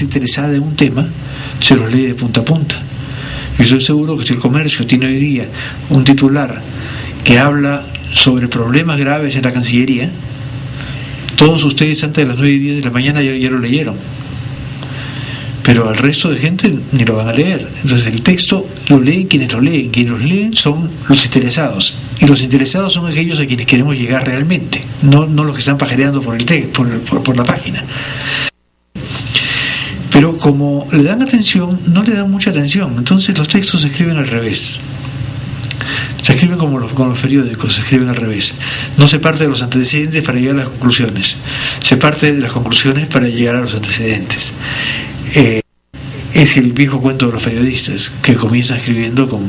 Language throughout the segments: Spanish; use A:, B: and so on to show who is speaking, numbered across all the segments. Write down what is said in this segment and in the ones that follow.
A: interesada en un tema se los lee de punta a punta. Y estoy seguro que si el Comercio tiene hoy día un titular que habla sobre problemas graves en la Cancillería, todos ustedes antes de las 9:10 de la mañana ya lo leyeron, pero al resto de gente ni lo van a leer. Entonces el texto lo leen quienes lo leen son los interesados, y los interesados son aquellos a quienes queremos llegar realmente, no los que están pajareando por la página. Pero como le dan atención, no le dan mucha atención, entonces los textos se escriben al revés. Se escriben como los periódicos, se escriben al revés. No se parte de los antecedentes para llegar a las conclusiones, se parte de las conclusiones para llegar a los antecedentes. Es el viejo cuento de los periodistas, que comienzan escribiendo con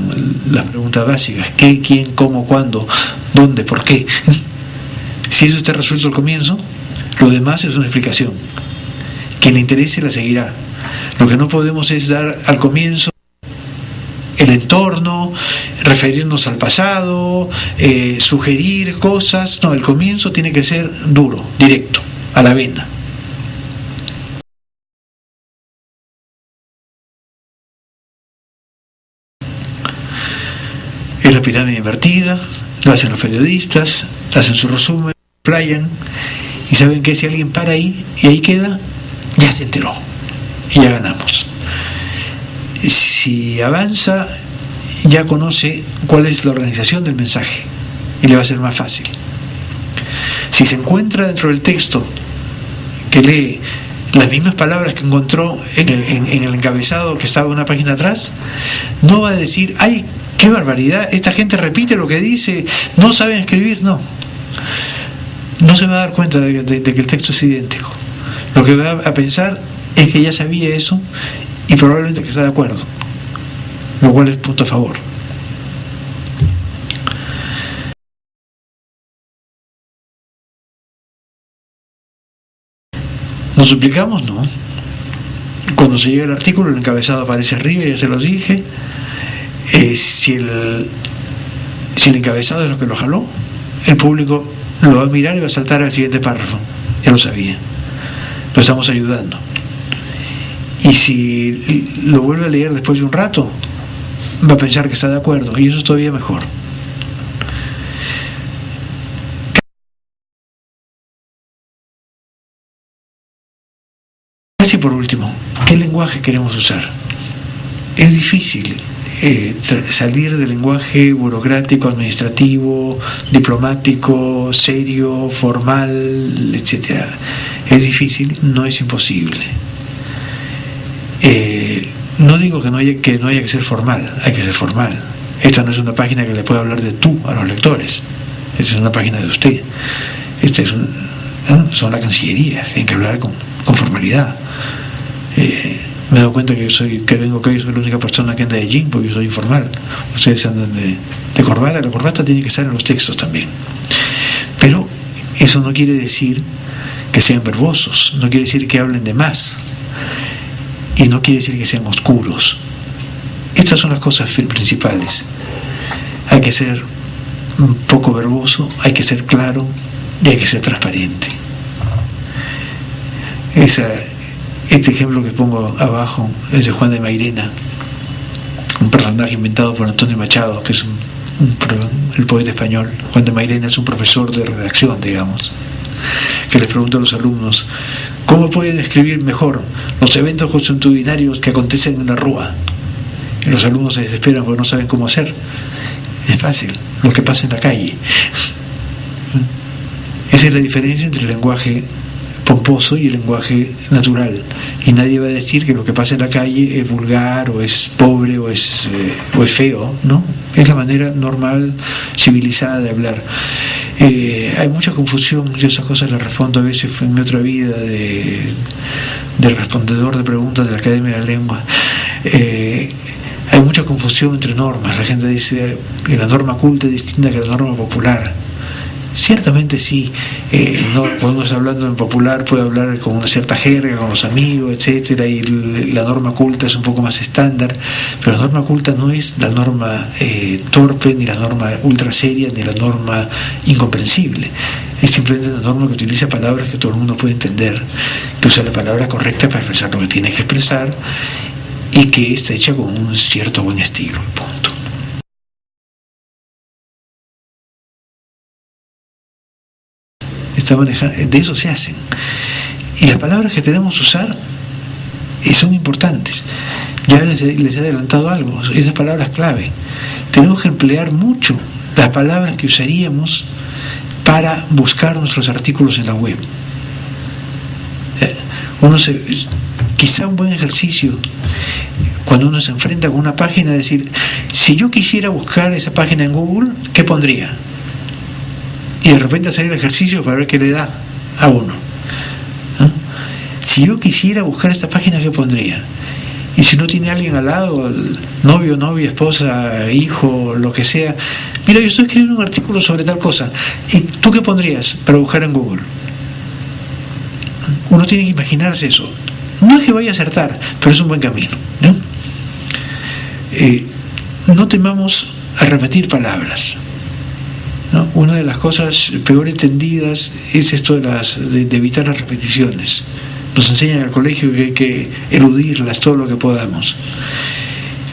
A: las preguntas básicas: ¿qué, quién, cómo, cuándo, dónde, por qué? Si eso está resuelto al comienzo, lo demás es una explicación. Quien le interese la seguirá. Lo que no podemos es dar al comienzo el entorno, referirnos al pasado, sugerir cosas. No, el comienzo tiene que ser duro, directo, a la vena. Es la pirámide invertida, lo hacen los periodistas, hacen su resumen, playan, y saben que si alguien para ahí y ahí queda, ya se enteró y ya ganamos. Si avanza, ya conoce cuál es la organización del mensaje y le va a ser más fácil. Si se encuentra dentro del texto que lee las mismas palabras que encontró en el encabezado que estaba una página atrás, no va a decir: ¡ay, qué barbaridad! Esta gente repite lo que dice, no saben escribir. No se va a dar cuenta de que el texto es idéntico. Lo que va a pensar es que ya sabía eso y probablemente que está de acuerdo, lo cual es punto a favor. ¿Nos suplicamos? No. Cuando se llega el artículo, el encabezado aparece arriba, ya se los dije. Si el encabezado es lo que lo jaló, el público lo va a mirar y va a saltar al siguiente párrafo. Ya lo sabía. Lo estamos ayudando. Y si lo vuelve a leer después de un rato, va a pensar que está de acuerdo, y eso es todavía mejor. Casi por último, ¿qué lenguaje queremos usar? Es difícil salir del lenguaje burocrático, administrativo, diplomático, serio, formal, etcétera. Es difícil, no es imposible. No digo que no haya que ser formal, hay que ser formal. Esta no es una página que le pueda hablar de tú a los lectores. Esta es una página de usted. Son la Cancillería, tienen que hablar con formalidad. Me he dado cuenta que soy la única persona que anda de jean, porque yo soy informal. Ustedes andan de corbata. La corbata tiene que estar en los textos también. Pero eso no quiere decir que sean verbosos, no quiere decir que hablen de más, y no quiere decir que sean oscuros. Estas son las cosas principales. Hay que ser un poco verboso, hay que ser claro y hay que ser transparente. Este ejemplo que pongo abajo es de Juan de Mairena, un personaje inventado por Antonio Machado, que es el poeta español. Juan de Mairena es un profesor de redacción, digamos, que les pregunta a los alumnos: ¿cómo pueden escribir mejor los eventos consuetudinarios que acontecen en la Rúa? Y los alumnos se desesperan porque no saben cómo hacer. Es fácil, lo que pasa en la calle. Esa es la diferencia entre el lenguaje pomposo y el lenguaje natural, y nadie va a decir que lo que pasa en la calle es vulgar o es pobre o es feo, ¿no? Es la manera normal, civilizada de hablar. Hay mucha confusión, yo esas cosas las respondo a veces en mi otra vida de respondedor de preguntas de la Academia de la Lengua. Hay mucha confusión entre normas. La gente dice que la norma culta es distinta que la norma popular. Ciertamente sí, cuando uno está hablando en popular puede hablar con una cierta jerga, con los amigos, etcétera, y la norma culta es un poco más estándar, pero la norma culta no es la norma torpe, ni la norma ultra seria, ni la norma incomprensible. Es simplemente una norma que utiliza palabras que todo el mundo puede entender, que usa la palabra correcta para expresar lo que tiene que expresar y que está hecha con un cierto buen estilo, punto. De eso se hacen, y las palabras que tenemos que usar son importantes. Ya les he adelantado algo, esas palabras clave. Tenemos que emplear mucho las palabras que usaríamos para buscar nuestros artículos en la web. Quizá un buen ejercicio cuando uno se enfrenta con una página, decir, si yo quisiera buscar esa página en Google, ¿qué pondría? Y de repente hacer el ejercicio para ver qué le da a uno. Si yo quisiera buscar esta página, ¿qué pondría? Y si no tiene alguien al lado, el novio, novia, esposa, hijo, lo que sea, mira, yo estoy escribiendo un artículo sobre tal cosa, ¿y tú qué pondrías para buscar en Google? Uno tiene que imaginarse eso. No es que vaya a acertar, pero es un buen camino, ¿no? No temamos a repetir palabras, ¿no? Una de las cosas peor entendidas es esto de evitar las repeticiones. Nos enseñan al colegio que hay que eludirlas todo lo que podamos.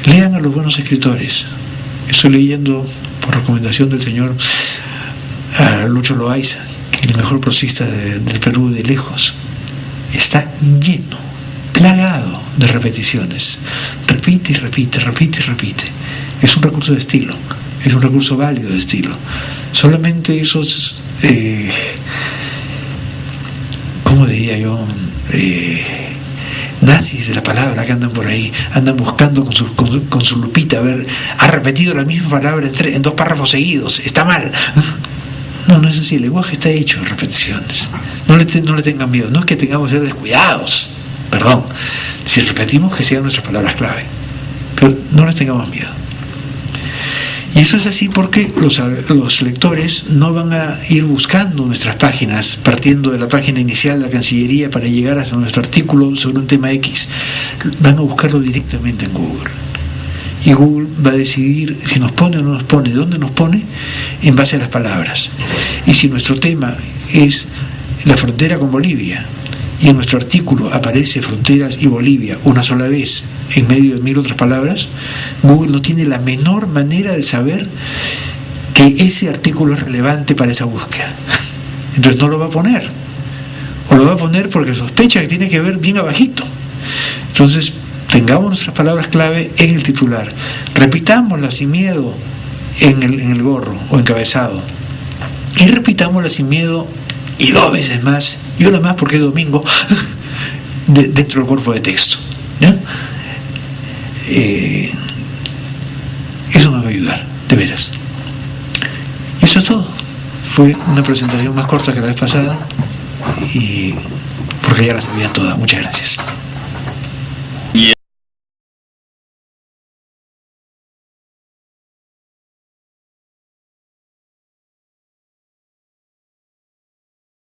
A: Lean a los buenos escritores. Estoy leyendo, por recomendación del señor Lucho Loaiza, que es el mejor prosista del Perú de lejos. Está lleno, plagado de repeticiones. Repite y repite, repite y repite. Es un recurso de estilo, es un recurso válido de estilo. Solamente esos, ¿cómo diría yo? Nazis de la palabra que andan por ahí, andan buscando con su lupita, a ver, ha repetido la misma palabra en 2 párrafos seguidos, está mal. No es así, el lenguaje está hecho de repeticiones. No le tengan miedo, no es que tengamos que ser descuidados, perdón, si repetimos, que sean nuestras palabras clave, pero no les tengamos miedo. Y eso es así porque los lectores no van a ir buscando nuestras páginas, partiendo de la página inicial de la Cancillería para llegar hasta nuestro artículo sobre un tema X. Van a buscarlo directamente en Google. Y Google va a decidir si nos pone o no nos pone, dónde nos pone, en base a las palabras. Y si nuestro tema es la frontera con Bolivia, y en nuestro artículo aparece fronteras y Bolivia una sola vez en medio de 1000 otras palabras, Google no tiene la menor manera de saber que ese artículo es relevante para esa búsqueda. Entonces no lo va a poner, o lo va a poner porque sospecha que tiene que ver bien abajito. Entonces tengamos nuestras palabras clave en el titular, repitámoslas sin miedo en el gorro o encabezado, y repitámoslas sin miedo y 2 veces más, y una más porque es domingo, dentro del cuerpo de texto, ¿no? Eso me va a ayudar, de veras. Y eso es todo. Fue una presentación más corta que la vez pasada, y porque ya la sabía toda. Muchas gracias.